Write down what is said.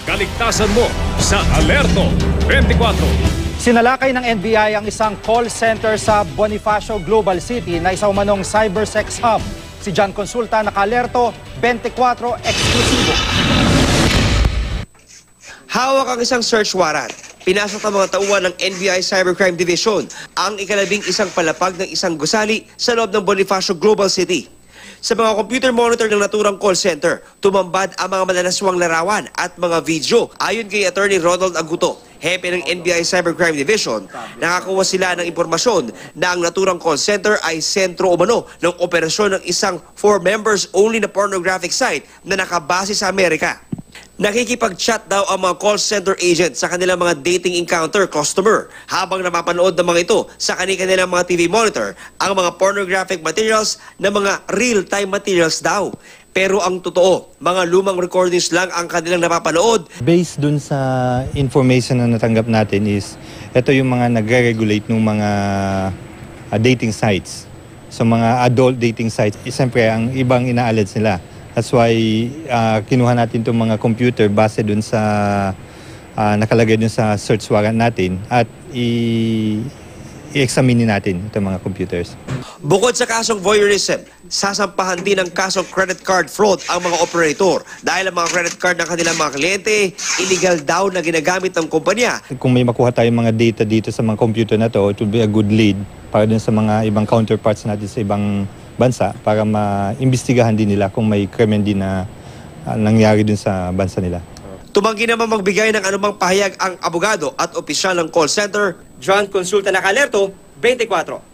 Kaligtasan mo sa Alerto 24. Sinalakay ng NBI ang isang call center sa Bonifacio Global City na isa umanong cybersex hub. Si John Consulta, naka-alerto 24 eksklusibo. Hawak ang isang search warrant. Pinasok ang mga tauhan ng NBI Cybercrime Division ang ikalabing-isang palapag ng isang gusali sa loob ng Bonifacio Global City. Sa mga computer monitor ng naturang call center, tumambad ang mga malalaswang larawan at mga video. Ayon kay Attorney Ronald Aguto, hepe ng NBI Cybercrime Division, nakakuha sila ng impormasyon na ang naturang call center ay sentro umano ng operasyon ng isang for members only na pornographic site na nakabase sa Amerika. Nakikipag-chat daw ang mga call center agent sa kanilang mga dating encounter customer habang napapanood ng mga ito sa kanilang mga TV monitor ang mga pornographic materials na mga real-time materials daw. Pero ang totoo, mga lumang recordings lang ang kanilang napapanood. Based dun sa information na natanggap natin is, ito yung mga nagre-regulate ng mga dating sites. So mga adult dating sites, siyempre ang ibang ina-allege nila. That's why kinuha natin itong mga computer base dun sa nakalagay dun sa search warrant natin at i-examine natin itong mga computers. Bukod sa kasong voyeurism, sasampahan din ng kasong credit card fraud ang mga operator dahil ang mga credit card ng kanilang mga kliyente, illegal daw na ginagamit ng kumpanya. Kung may makuha tayong mga data dito sa mga computer na to, it will be a good lead para dun sa mga ibang counterparts natin sa ibang bansa para maimbestigahan din nila kung may krimen din na nangyari dun sa bansa nila. Tumanggi naman magbigay ng anumang pahayag ang abogado at opisyal ng call center. John Consulta, naka-alerto 24.